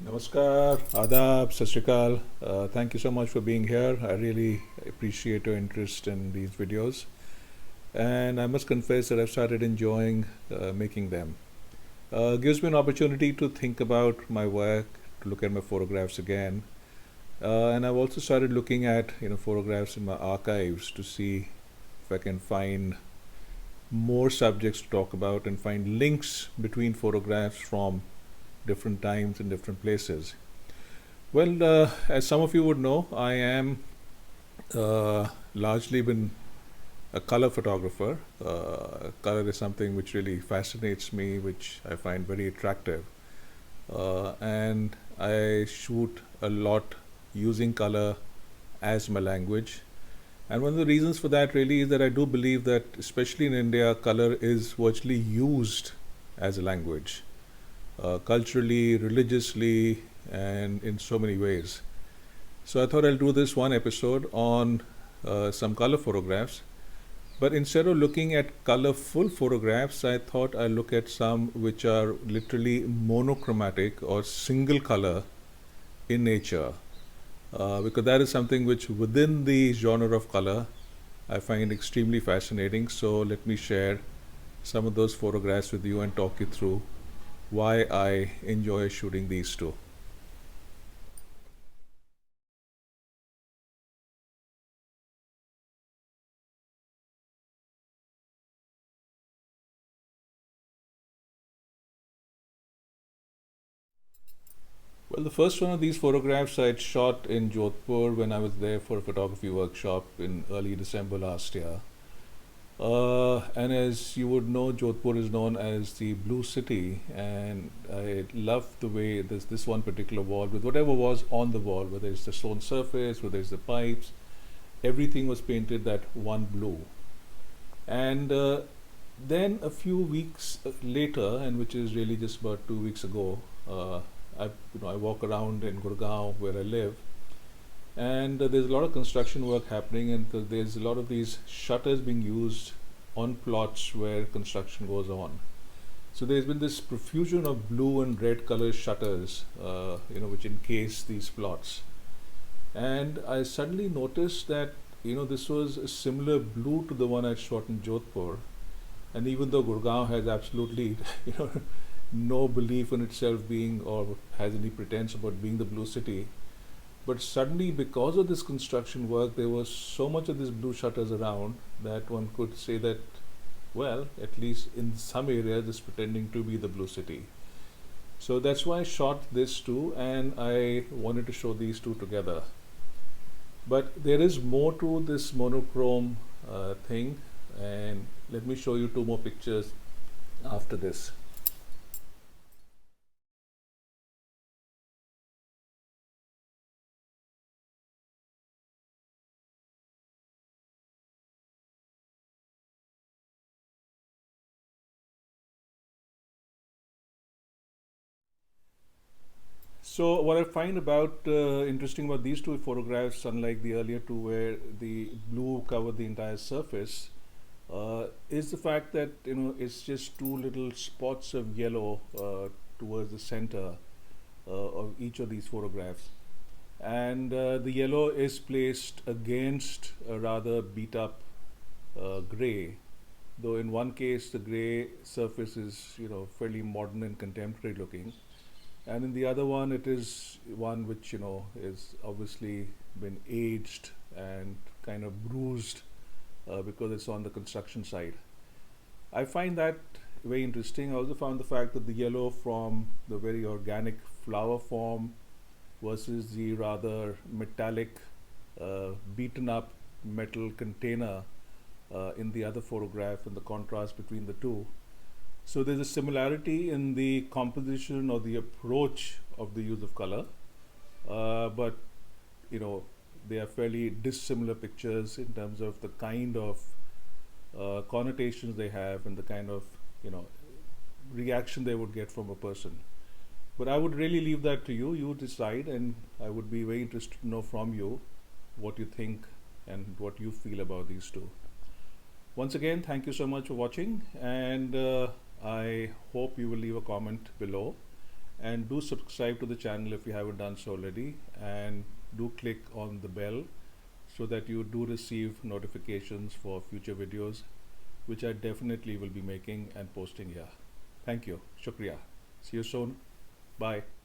Namaskar, Adab, Sat Shri Akal. Thank you so much for being here. I really appreciate your interest in these videos. And I must confess that I've started enjoying making them. Gives me an opportunity to think about my work, to look at my photographs again. And I've also started looking at photographs in my archives to see if I can find more subjects to talk about and find links between photographs from different times and different places. Well, as some of you would know, I am largely been a color photographer. Color is something which really fascinates me, which I find very attractive. And I shoot a lot using color as my language. And one of the reasons for that really is that I do believe that, especially in India, color is virtually used as a language, culturally, religiously, and in so many ways. So I thought I'll do this one episode on some color photographs. But instead of looking at colorful photographs, I thought I'll look at some which are literally monochromatic or single color in nature. Because that is something which, within the genre of color, I find extremely fascinating. So let me share some of those photographs with you and talk you through why I enjoy shooting these two. Well, the first one of these photographs I had shot in Jodhpur when I was there for a photography workshop in early December last year. And as you would know, Jodhpur is known as the Blue City, and I love the way this one particular wall, with whatever was on the wall, whether it's the stone surface, whether it's the pipes, everything was painted that one blue. And then a few weeks later, and which is really just about 2 weeks ago, I walk around in Gurgaon where I live, and there's a lot of construction work happening, and there's a lot of these shutters being used on plots where construction goes on. So there's been this profusion of blue and red color shutters, which encase these plots. And I suddenly noticed that this was a similar blue to the one I shot in Jodhpur. And even though Gurgaon has absolutely no belief in itself being, or has any pretense about being, the blue city, but suddenly, because of this construction work, there was so much of these blue shutters around that one could say that, well, at least in some areas, it's pretending to be the blue city. So that's why I shot this too, and I wanted to show these two together. But there is more to this monochrome thing, and let me show you two more pictures after this. So what I find about interesting about these two photographs, unlike the earlier two where the blue covered the entire surface, is the fact that it's just two little spots of yellow towards the center of each of these photographs, and the yellow is placed against a rather beat up gray. Though in one case the gray surface is fairly modern and contemporary looking, and in the other one it is one which is obviously been aged and kind of bruised because it's on the construction side. I find that very interesting. I also found the fact that the yellow from the very organic flower form versus the rather metallic beaten up metal container in the other photograph, and the contrast between the two. So there's a similarity in the composition or the approach of the use of color, but you know they are fairly dissimilar pictures in terms of the kind of connotations they have and the kind of you know reaction they would get from a person. But I would really leave that to you. You decide, and I would be very interested to know from you what you think and what you feel about these two. Once again, thank you so much for watching, and I hope you will leave a comment below. and do subscribe to the channel if you haven't done so already, and do click on the bell so that you do receive notifications for future videos, which I definitely will be making and posting here. Thank you. Shukriya. See you soon. Bye.